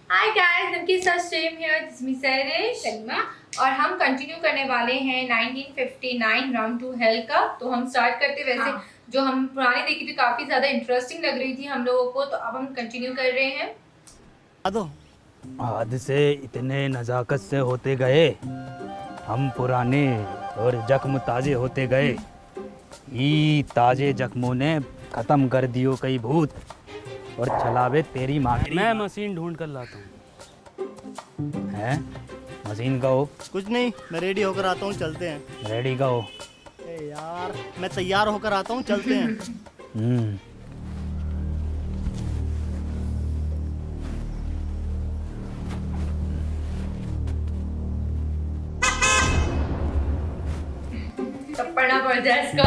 Hi guys, नमकीन sir stream here, this मी सरिश और हम कंटिन्यू करने वाले हैं 1959 राउंड 2 हेल का। तो हम स्टार्ट करते वैसे जो हम पुरानी देखी थी काफी ज्यादा इंटरेस्टिंग लग रही थी हम लोगों को, तो अब हम कंटिन्यू कर रहे हैं। हादसे इतने नजाकत से होते गए, हम पुराने और जख्म ताजे होते गए। ई ताजे जख्मों ने खत्म कर दियो कई भूत और चलावे तेरी माँ। मैं मशीन ढूंढ कर लाता हूँ। हैं? मशीन का हो? कुछ नहीं, मैं रेडी होकर आता हूँ, चलते हैं। रेडी का हो? यार मैं तैयार होकर आता हूँ, चलते हैं। पढ़ना पड़ जाए इसका।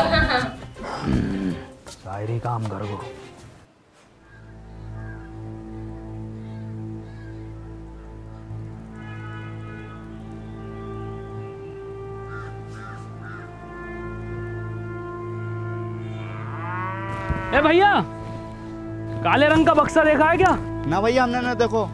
शायरी काम कर गो। ए भैया, काले रंग का बक्सा देखा है क्या? ना भैया, हमने ना। देखो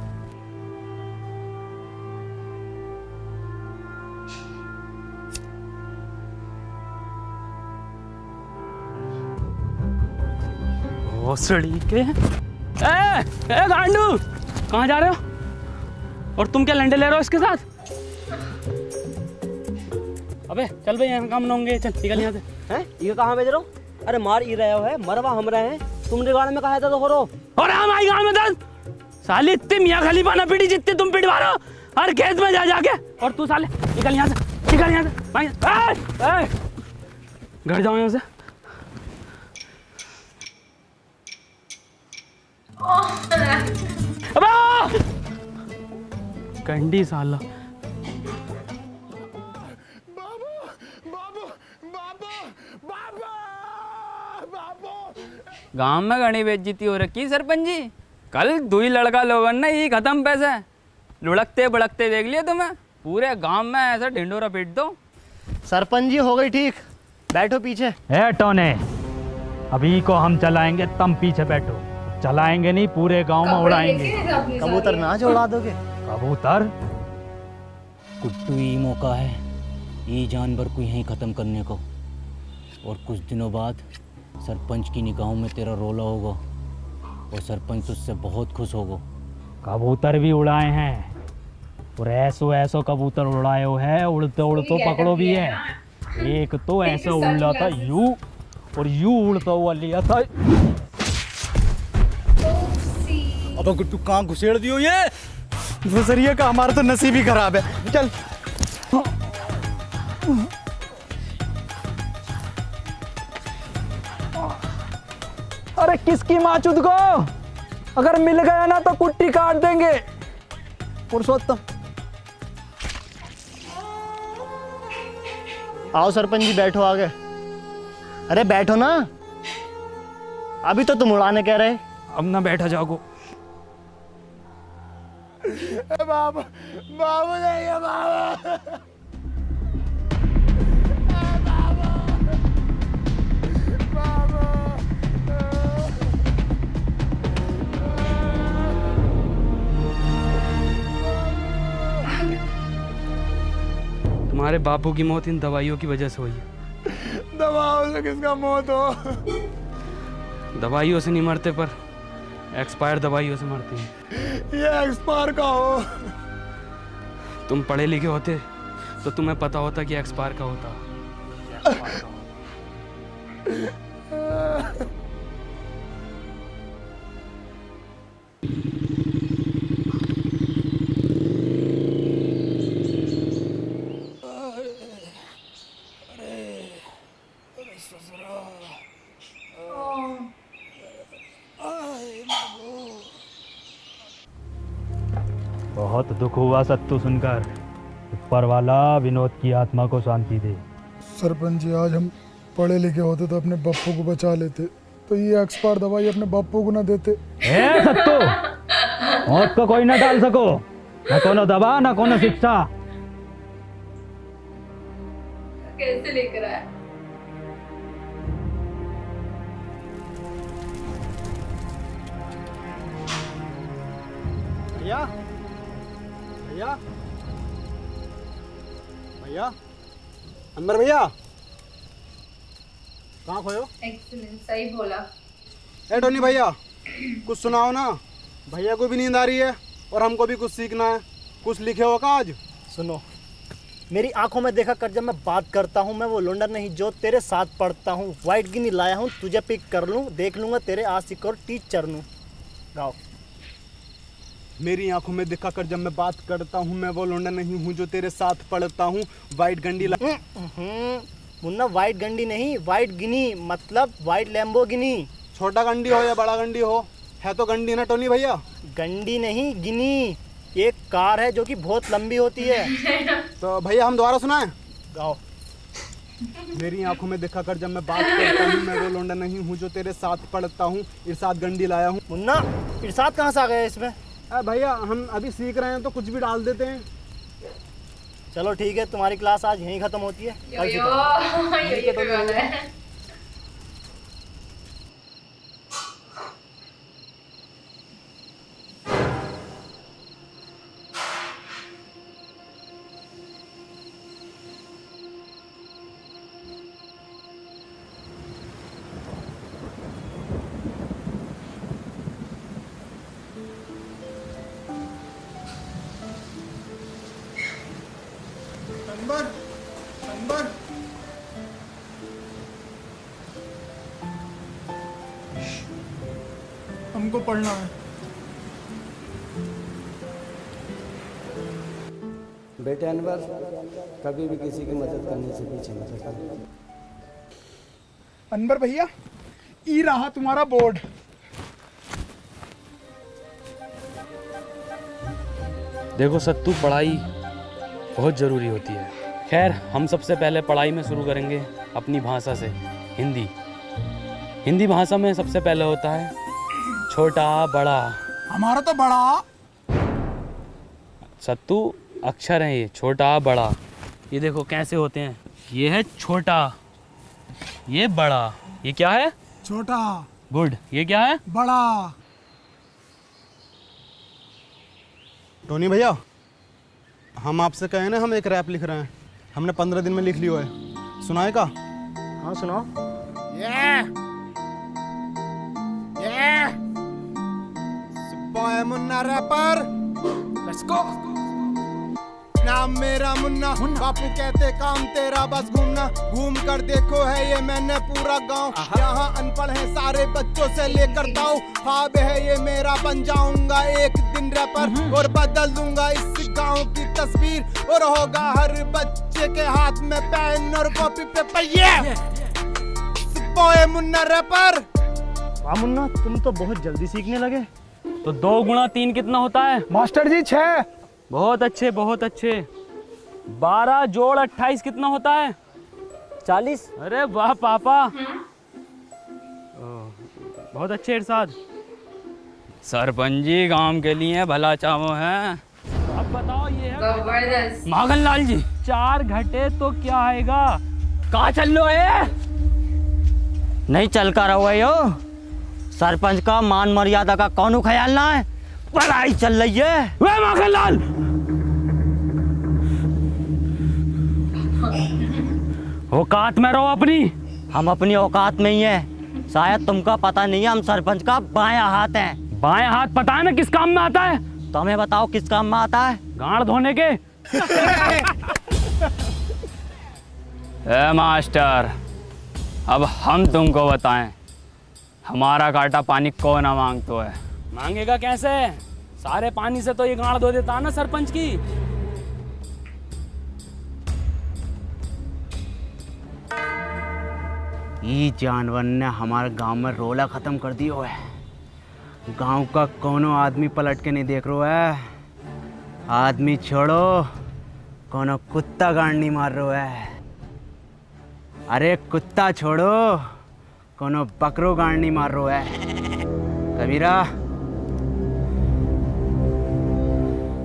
भोसड़ी के। ए गांडू, कहाँ जा रहे हो? और तुम क्या लंडे ले रहे हो इसके साथ? अबे चल भाई, यहाँ काम न होंगे, चल निकल यहाँ से। हैं? ये कहाँ भेज रहे हो? अरे मार ही रहे हो है, मरवा हम रहे हैं। तुमने गाड़ में कहा था तो हो रो। और हम आई गाँव में दस साली इतनी मियाँ खलीफा ना पीटी जितनी तुम पिटवा रहे हो हर खेत में जा जाके। और तू साले निकल यहाँ से, निकल यहाँ से भाई। घर जाओ यहाँ से। अबे कंडी साला। गांव में घनी बेइज्जती हो रखी सरपंच जी। कल दुई लड़का लोगन ने ही खत्म पैसे लुढ़कते बड़कते देख लिया तुम्हें। पूरे गांव में ऐसा ढिंडोरा पीट दो। सरपंच जी हो गई ठीक, बैठो पीछे। ए टोने, अभी को हम चलाएंगे, तुम पीछे बैठो। चलाएंगे नहीं, पूरे गांव में उड़ाएंगे। कबूतर ना जो उड़ा दोगे। कबूतर? कुट्टू ही मौका है ये जानवर को यहीं ख़त्म करने को। और कुछ दिनों बाद सरपंच की निगाहों में तेरा रोला होगा और सरपंच तुझसे बहुत खुश होगा। कबूतर भी उड़ाए हैं और ऐसो ऐसो कबूतर उड़ाए हो है, उड़ते उड़ते पकड़ो भी है। एक तो ऐसे उड़ रहा था यूं और यूं उड़ता हुआ लिया था। अब गुट्टू कहाँ घुसेड़ दियो ये? गुजरिए का हमारा तो नसीब ही खराब है। चल अरे किसकी माचुद को अगर मिल गया ना तो कुट्टी काट देंगे। पुरुषोत्तम आओ सरपंच जी, बैठो आगे। अरे बैठो ना, अभी तो तुम उड़ाने कह रहे। अब ना बैठा जागो। बाबू बाबू नहीं है बाबू। तुम्हारे बापू की मौत इन दवाइयों की वजह से हुई है। दवाओं से किसका मौत हो? दवाइयों से नहीं मरते, पर एक्सपायर दवाइयों से मरते हैं। ये एक्सपायर का हो। तुम पढ़े लिखे होते तो तुम्हें पता होता कि एक्सपायर का होता। बहुत दुख हुआ सत्तू सुनकर। ऊपर वाला विनोद की आत्मा को शांति दे। सरपंच जी, आज हम पढ़े लिखे होते तो अपने बप्पू को बचा लेते, तो ये एक्सपायर दवाई अपने बप्पू को ना देते। ए सत्तू, मौत को कोई ना डाल सको, ना कोनो दवा ना कोनो शिक्षा। कैसे लेकर आया? भैया भैया भैया अंदर भैया कहाँ खोयो? एक्सीलेंट, सही बोला। ए टोनी भैया कुछ सुनाओ ना, भैया को भी नींद आ रही है और हमको भी कुछ सीखना है। कुछ लिखे हो का आज? सुनो, मेरी आंखों में देखा कर, जब मैं बात करता हूँ मैं वो लुंडा नहीं जो तेरे साथ पढ़ता हूँ। वाइट गिनी लाया हूँ, तुझे पिक कर लूँ, देख लूँगा तेरे आशिक और टीचर नू। गाओ। मेरी आंखों में देखा कर, जब मैं बात करता हूँ मैं वो लौंडा नहीं हूँ जो तेरे साथ पढ़ता हूँ। वाइट गंडी मुन्ना, वाइट गंडी नहीं, वाइट गिनी, मतलब वाइट लैम्बो गिनी। छोटा गंडी हो या बड़ा गंडी हो, है तो गंडी ना टोनी भैया। गंडी नहीं, गिनी एक कार है जो कि बहुत लंबी होती है। तो भैया हम दोबारा सुनाएं? गाओ। मेरी आंखों में देखा कर, जब मैं बात करता हूँ मैं वो लौंडा नहीं हूँ जो तेरे साथ पढ़ता हूँ। इरशाद गंडी लाया हूँ। मुन्ना, इरशाद कहाँ से आ गया इसमें? भैया हम अभी सीख रहे हैं तो कुछ भी डाल देते हैं। चलो ठीक है, तुम्हारी क्लास आज यहीं खत्म होती है। यो यो पे वाला है। अनवर हमको पढ़ना है। बेटे अनवर, कभी भी किसी की मदद करने से पीछे मत हटना। अनवर भैया, ई रहा तुम्हारा बोर्ड। देखो सत्तू, पढ़ाई बहुत ज़रूरी होती है। खैर, हम सबसे पहले पढ़ाई में शुरू करेंगे अपनी भाषा से, हिंदी। हिंदी भाषा में सबसे पहले होता है छोटा बड़ा। हमारा तो बड़ा। सत्तू अक्षर हैं ये, छोटा बड़ा। ये देखो कैसे होते हैं। ये है छोटा, ये बड़ा। ये क्या है? छोटा। गुड। ये क्या है? बड़ा। टोनी भैया, हम आपसे कहे ना, हम एक रैप लिख रहे हैं, हमने 15 दिन में लिख लिया है। सुनाए का? हाँ सुनाओ। Boy Munna rapper, let's go. नाम मेरा मुन्ना, बापू कहते काम तेरा बस घूमना। घूम कर देखो है ये मैंने पूरा गांव, यहाँ अनपढ़ है सारे बच्चों से लेकर दाऊ। ख्वाब है ये मेरा, बन जाऊंगा एक दिन रैपर और बदल दूंगा इस गांव की तस्वीर। और होगा हर बच्चे के हाथ में पेन और कॉपी पेपर। ये बॉय मुन्ना रैपर। वाह मुन्ना, तुम तो बहुत जल्दी सीखने लगे। तो 2 गुणा 3 कितना होता है? मास्टर जी 6। बहुत अच्छे, बहुत अच्छे। 12 जोड़ 28 कितना होता है? 40। अरे वाह पापा, बहुत अच्छे इरशाद। सरपंच जी गांव के लिए भला चाहो हैं। अब बताओ ये है जबरदस्त। माखन लाल जी, 4 घटे तो क्या आएगा? कहाँ चल लो है? नहीं चल कर रहा यो, सरपंच का मान मर्यादा का कौन ख्याल ना है? पढ़ाई चल रही है। वे माखन लाल, औकात में रहो अपनी। हम अपनी औकात में ही है। शायद तुमका पता नहीं है, हम सरपंच का बायां हाथ हैं। बाएं हाथ पता है ना किस काम में आता है? तो हमें बताओ किस काम में आता है? गांड धोने के। ए मास्टर, अब हम तुमको बताएं, हमारा काटा पानी कौन ना मांगतो है? मांगेगा कैसे? सारे पानी से तो ये गांड धो देता है ना सरपंच की। ये जानवर ने हमारे गांव में रोला खत्म कर दियो है। गांव का कोनो आदमी पलट के नहीं देख रहा है। आदमी छोड़ो, कोनो कुत्ता गांड नहीं मार रहा है। अरे कुत्ता छोड़ो, कोनो बकरो गांड नहीं मार रहा है। कबीरा,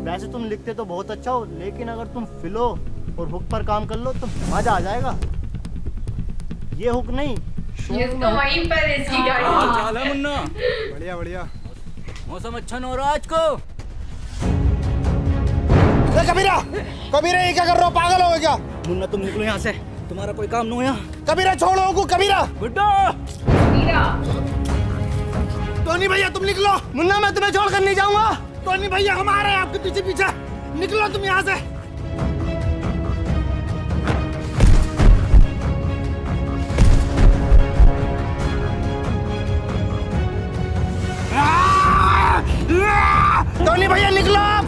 वैसे तुम लिखते तो बहुत अच्छा हो, लेकिन अगर तुम फिलो और हुक पर काम कर लो तो मजा आ जाएगा। ये हुक नहीं, ये तो वहीं पर है इसकी गाड़ी। मुन्ना, बढ़िया बढ़िया। मौसम अच्छा न हो रहा आज को। कबीरा कबीरा ये क्या कर रहे हो, पागल हो गए क्या? मुन्ना तुम निकलो यहाँ से, तुम्हारा कोई काम नहीं है यहाँ। कबीरा छोड़ो उनको, कबीरा। गुड्डू टोनी भैया तुम निकलो। मुन्ना मैं तुम्हें छोड़कर नहीं जाऊंगा। टोनी भैया हम आ रहे हैं आपके पीछे पीछे, निकलो तुम यहाँ से। टोनी भैया निकलो आप।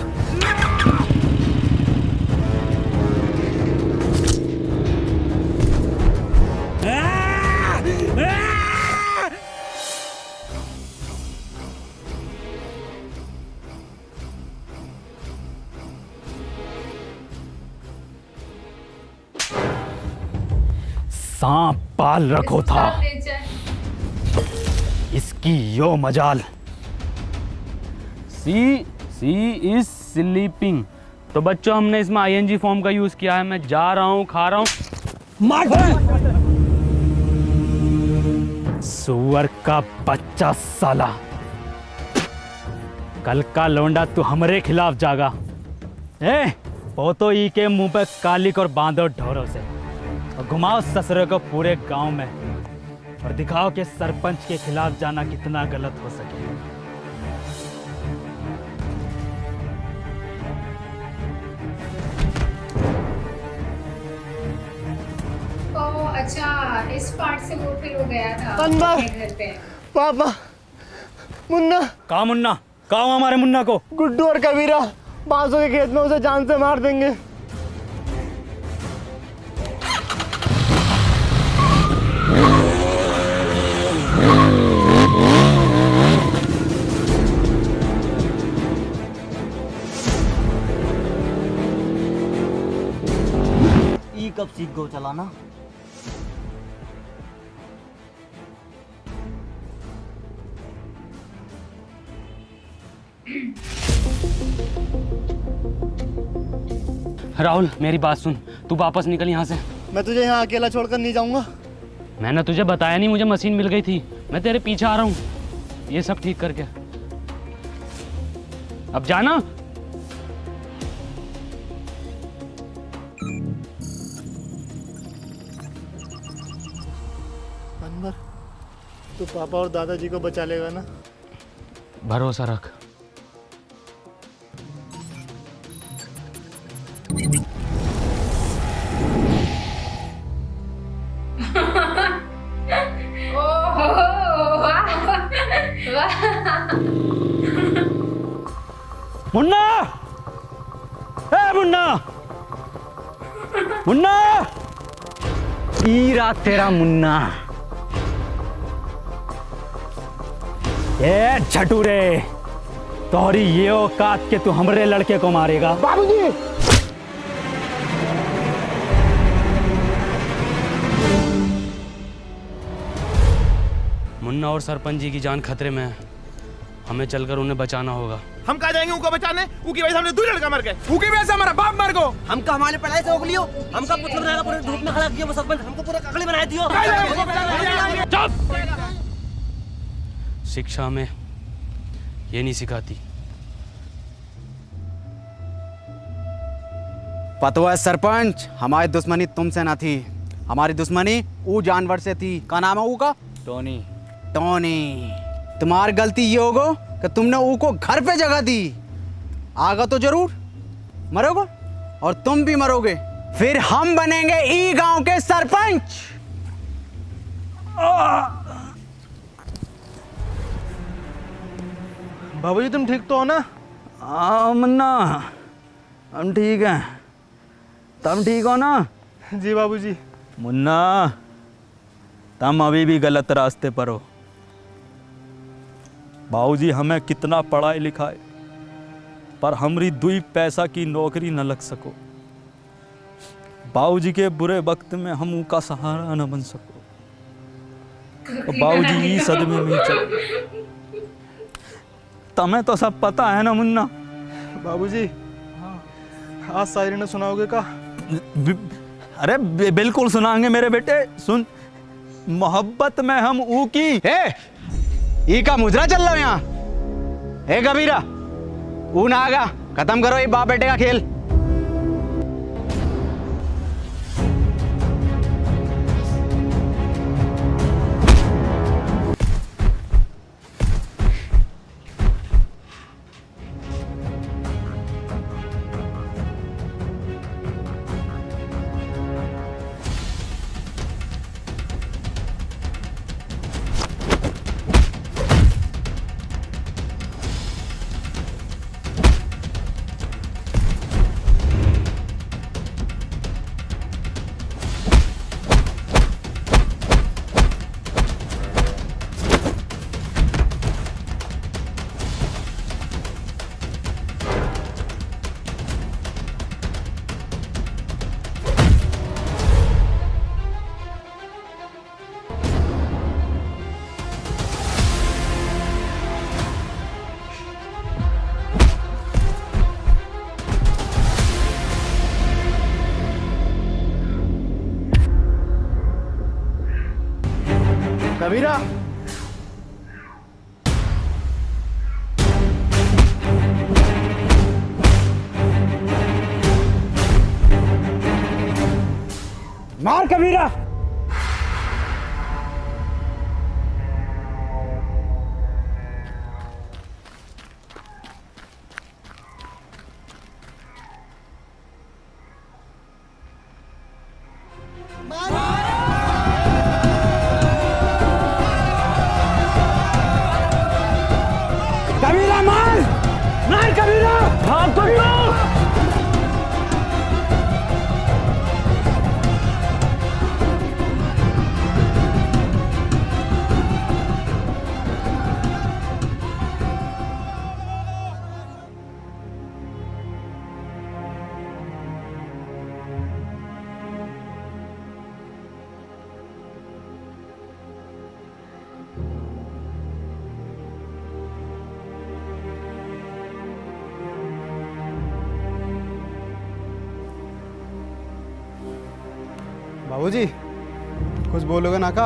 सांप पाल रखो था, इसकी यो मजाल। सी इज स्लीपिंग। तो बच्चों हमने इसमें आईएनजी फॉर्म का यूज किया है। मैं जा रहा हूँ, खा रहा हूँ। सुअर का बच्चा साला, कल का लौंडा तू हमारे खिलाफ जागा। पोतो ई के मुंह पे कालिक और बांधो ढोरों से और घुमाओ ससुरे को पूरे गांव में और दिखाओ कि सरपंच के खिलाफ जाना कितना गलत हो सके। अच्छा, इस पार्ट से वो फिर हो गया था अनवर। घर पे। पापा, मुन्ना। कहा मुन्ना? कहा हमारे मुन्ना को? गुड्डू और कबीरा बांसों के खेत में उसे जान से मार देंगे। ई कब सीख गो चलाना? राहुल मेरी बात सुन, तू वापस निकल यहाँ से। मैं तुझे यहाँ अकेला छोड़कर नहीं जाऊंगा। मैंने तुझे बताया नहीं, मुझे मशीन मिल गई थी। मैं तेरे पीछे आ रहा हूँ ये सब ठीक करके। अब जाना। अनवर, तू पापा और दादाजी को बचा लेगा ना? भरोसा रख। मुन्ना, मुन्ना, मुन्ना, हीरा तेरा मुन्ना। ये झटूरे, तोहरी ये औकात के तू हमरे लड़के को मारेगा? बाबूजी। मुन्ना और सरपंच जी की जान खतरे में है, हमें चलकर उन्हें बचाना होगा। हम कहाँ जाएंगे उनको बचाने? उनकी वजह से हमने 2 लड़का मर गए। उनकी वजह से हमारा बाप मर गो। हमका हमारे पढ़ाई से रोक लियो, हमका पुत्र बनाया, पूरे धूप में खड़ा किया वो सरपंच, हमको पूरा ककड़ी बनाया दियो। शिक्षा में ये नहीं सिखाती। पता है सरपंच, हमारी दुश्मनी तुमसे ना थी, हमारी दुश्मनी वो जानवर से थी। क्या नाम है वो का? टोनी। टोनी। तुम्हारी गलती ये होगा कि तुमने वो को घर पे जगह दी। आगा तो जरूर मरोगे और तुम भी मरोगे, फिर हम बनेंगे ई गांव के सरपंच। बाबूजी तुम ठीक तो हो ना? हाँ मुन्ना, हम ठीक हैं। तुम ठीक हो ना? जी बाबूजी। मुन्ना, तुम अभी भी गलत रास्ते पर हो। बाबूजी हमें कितना पढ़ाई लिखाए पर हमारी 2 पैसा की नौकरी न लग सको। बाबूजी के बुरे वक्त में हम उनका सहारा न बन सको। बाबूजी इस सदमे में चले। तुम्हें तो सब पता है ना मुन्ना? बाबूजी, आज शायरी ने सुनाओगे का? अरे बिल्कुल सुनाएंगे मेरे बेटे। सुन, मोहब्बत में हम ऊ की। ई का मुजरा चल रहा है यहाँ। हे कबीरा, ऊ ना आगा, खत्म करो ये बाप बेटे का खेल। कबीरा मार कबीरा। कबीरा मार, मार कबीरा। भाग तो बाबूजी कुछ बोलोगे ना का?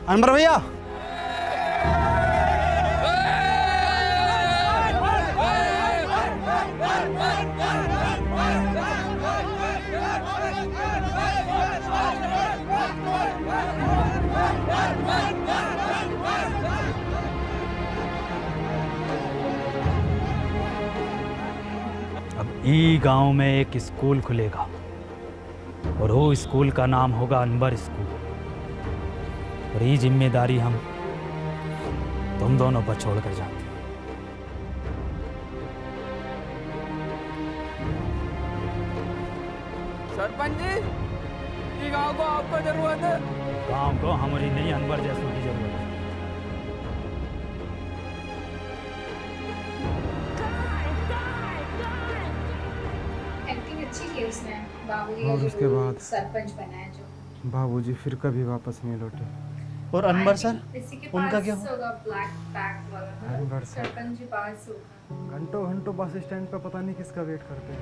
अनवर भैया अब ई गांव में एक स्कूल खुलेगा और वो स्कूल का नाम होगा अनवर स्कूल। और ये जिम्मेदारी हम तुम दोनों पर छोड़ कर जाते हैं। सरपंच जी, ये गांव को आपको जरूरत है। गांव को हमारी नहीं, अनवर जैसों की जरूरत है। एक्टिंग अच्छी की उसने, बाबूजी और का उसके जो बाद? सरपंच बना है जो। बाबूजी फिर कभी वापस नहीं लौटे। और अनवर सर इसी के उनका पास क्या हुआ? होगा ब्लैक बैग वाला। अनवर सर। सरपंच के पास होगा। घंटों घंटों बस स्टैंड पे पता नहीं किसका वेट करते हैं।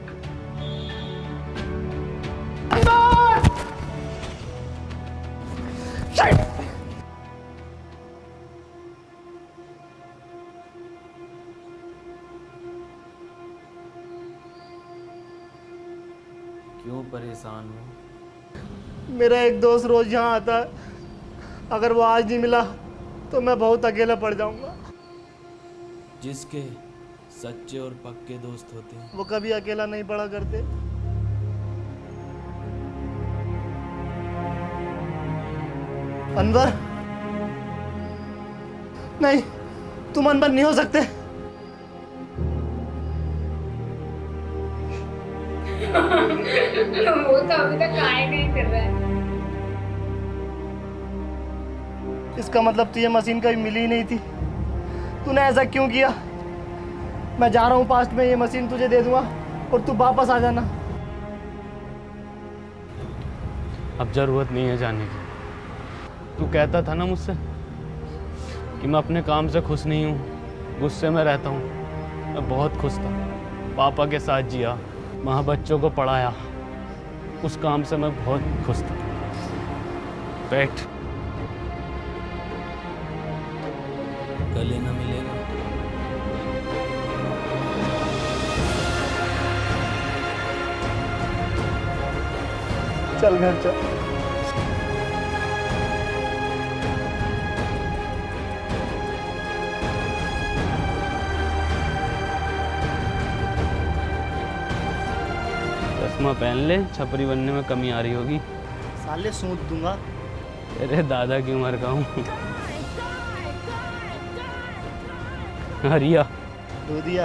क्यों परेशान हो? मेरा एक दोस्त रोज यहाँ आता है, अगर वो आज नहीं मिला तो मैं बहुत अकेला पड़ जाऊंगा। जिसके सच्चे और पक्के दोस्त होते हैं वो कभी अकेला नहीं पड़ा करते। अनवर नहीं, तुम अनवर नहीं हो सकते। वो तो अभी तक काय नहीं कर रहा है। इसका मतलब तुझे मशीन कभी मिली ही नहीं थी। तूने ऐसा क्यों किया? मैं जा रहा हूँ पास्ट में, ये मशीन तुझे दे दूंगा और तू वापस आ जाना। अब जरूरत नहीं है जाने की। तू कहता था ना मुझसे कि मैं अपने काम से खुश नहीं हूँ, गुस्से में रहता हूँ। मैं बहुत खुश था, पापा के साथ जिया, वहाँ बच्चों को पढ़ाया, उस काम से मैं बहुत खुश था। बैठ। गले ना मिलेगा। चल घर चल। चश्मा पहन ले, छपरी बनने में कमी आ रही होगी। साले सूट दूंगा। तेरे दादा की उम्र का हूँ। हरिया दो दिया।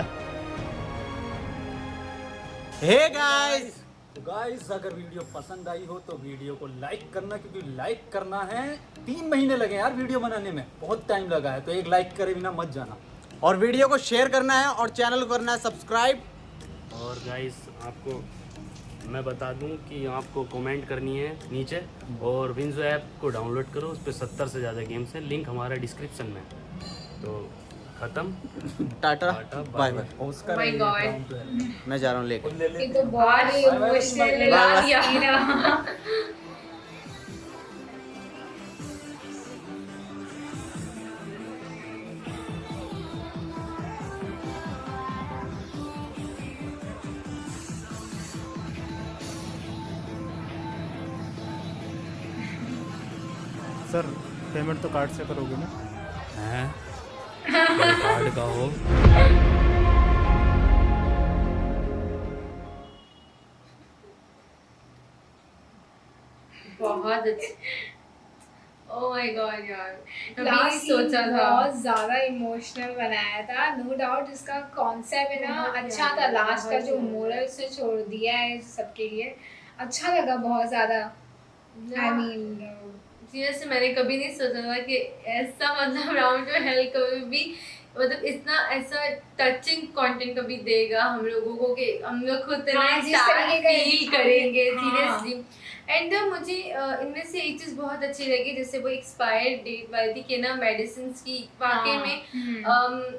हे गाइस, गाइस अगर वीडियो पसंद आई हो तो वीडियो को लाइक करना, क्योंकि लाइक करना है। 3 महीने लगे यार वीडियो बनाने में, बहुत टाइम लगा है, तो एक लाइक करे बिना मत जाना। और वीडियो को शेयर करना है और चैनल को करना है सब्सक्राइब। और गाइस आपको मैं बता दूं कि आपको कमेंट करनी है नीचे, और विंजो ऐप को डाउनलोड करो, उस पर 70 से ज़्यादा गेम्स हैं, लिंक हमारा डिस्क्रिप्शन में है। तो खत्म। Tata bye bye. My god, मैं जा रहा हूँ लेकर। ये तो बहुत ही इमोशनल लगा दिया। सर पेमेंट तो कार्ड से करोगे ना? हैं? कार्ड का हो। बहुत अच्छी। ओह माय गॉड यार, कभी लास्ट नहीं सोचा था। बहुत ज्यादा इमोशनल बनाया था, नो डाउट। इसका कॉन्सेप्ट है ना अच्छा था, लास्ट का जो मोरल से छोड़ दिया है सबके लिए, अच्छा लगा बहुत ज्यादा। आई मीन सीरियसली मैंने कभी नहीं सोचा था कि ऐसा मतलब राउंड टू हेल कभी भी मतलब इतना ऐसा टचिंग कंटेंट कभी देगा हम लोगों को कि हम लोग खुद जिस तरीके का फील करेंगे हाँ। सीरियसली। एंड मुझे इनमें से एक चीज़ बहुत अच्छी लगी, जैसे वो एक्सपायर डेट वाली थी कि ना मेडिसिन की वाकई में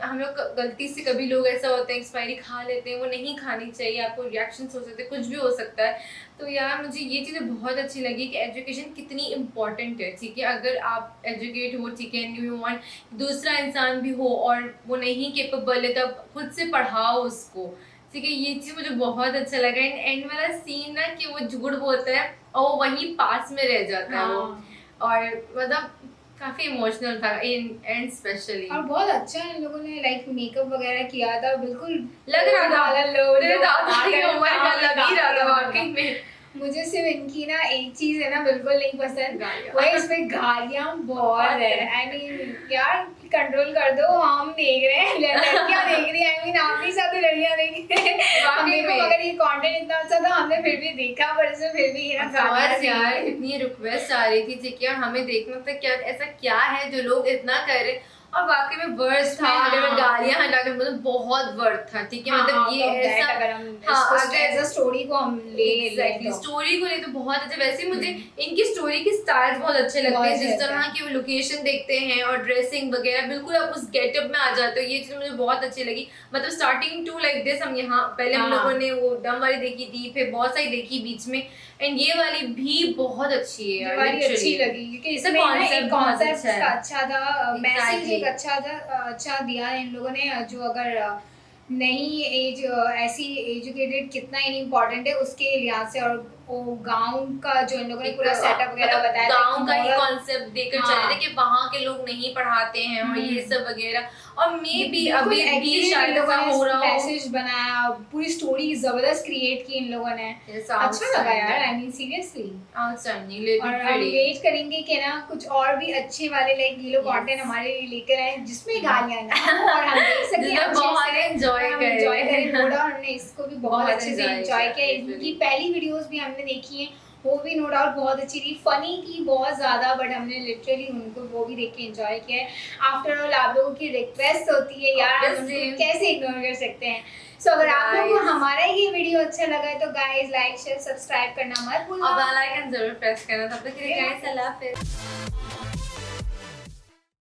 हम लोग गलती से कभी लोग ऐसा होता है एक्सपायरी खा लेते हैं, वो नहीं खानी चाहिए, आपको रिएक्शंस हो सकते हैं, कुछ भी हो सकता है। तो यार मुझे ये चीज़ें बहुत अच्छी लगी कि एजुकेशन कितनी इंपॉर्टेंट है। ठीक है, अगर आप एजुकेट हो, ठीक है, यू वांट दूसरा इंसान भी हो और वो नहीं केपेबल है, तब खुद से पढ़ाओ उसको। ठीक है, ये चीज़ मुझे बहुत अच्छा लगा। एंड वाला सीन ना कि वो झूठ बोलता है और वो वहीं पास में रह जाता है वो, और मतलब काफ़ी इमोशनल था एंड स्पेशली। और बहुत अच्छा इन लोगों ने लाइक मेकअप वगैरह किया था, बिल्कुल लग रहा था तेरे दादा की लो उम्र का लग ही रहा था वाकई में। मुझे सिर्फ इनकी ना एक चीज है ना बिल्कुल नहीं पसंद, गालियाँ। वो इसमें गालियाँ बहुत है। आई मीन यार कंट्रोल कर दो, हम देख रहे हैं, लड़कियां देख रही है। आई मीन आपके साथ भी लड़कियां देख रही हैं। हमने को अगर ये कंटेंट इतना अच्छा था हमने फिर भी देखा, पर इसमें फिर भी है ना बस यार इतनी रिक्वेस्ट आ रही थी ठीक है, हमें देखना था क्या ऐसा क्या है जो लोग इतना कर रहे हैं, और वाकई में वर्थ था। अगर मैं गालियां हटाकर मतलब बहुत वर्थ था। ठीक है, मतलब ये ऐसा अगर हम एज अ स्टोरी को हम ले स्टोरी को ले तो बहुत अच्छा। वैसे मुझे इनकी स्टोरी के स्टाइल बहुत अच्छे लगते हैं, जिस तरह की वो लोकेशन देखते हैं और ड्रेसिंग वगैरह, बिल्कुल आप उस गेटअप में आ जाते हो। ये चीज़ मुझे बहुत अच्छी लगी। मतलब स्टार्टिंग टू लाइक दिस, हम यहाँ पहले हम लोगों ने वो डम वाली देखी थी, फिर बहुत सारी देखी बीच में, एंड ये वाली भी बहुत अच्छी है यार, अच्छी लगी क्योंकि इसमें कॉन्सेप्ट अच्छा था, मैसेज एक अच्छा दिया इन लोगों ने। जो अगर नई एज ऐसी एजुकेटेड कितना इम्पोर्टेंट है उसके लिहाज से, और वो गांव का जो इन लोगों ने पूरा सेटअप वगैरह बताया, गांव का ही कॉन्सेप्ट देकर चले थे कि वहाँ के लोग नहीं पढ़ाते हैं और ये सब वगैरह, और मे बी अभी भी शायद ऐसा हो रहा हो। मैसेज बनाया, पूरी स्टोरी जबरदस्त क्रिएट की इन लोगों ने, अच्छा लगा यार। I mean seriously outstanding. और हम वेट करेंगे कि ना कुछ और भी अच्छे वाले लाइक ये लोग कंटेंट हमारे लिए लेकर आए जिसमें गालियां ना हो, और हम देख सकते हैं बहुत एंजॉय करें। थोड़ा हमने इसको भी बहुत अच्छे से एंजॉय किया। इनकी पहली वीडियोस भी हमने देखी हैं, वो भी नो डाउट बहुत अच्छी थी, फनी थी बहुत ज़्यादा, बट हमने लिटरली उनको वो भी देख के एंजॉय किया है। आफ्टर ऑल आप लोगों की रिक्वेस्ट होती है यार, हम उनको कैसे इग्नोर कर सकते हैं। सो अगर आप लोगों को हमारा ये वीडियो अच्छा लगा है तो गाइस लाइक शेयर सब्सक्राइब करना मत भूलना, और बेल आइकन जरूर प्रेस करना। तब तक के लिए गाइस अल्लाह हाफिज़।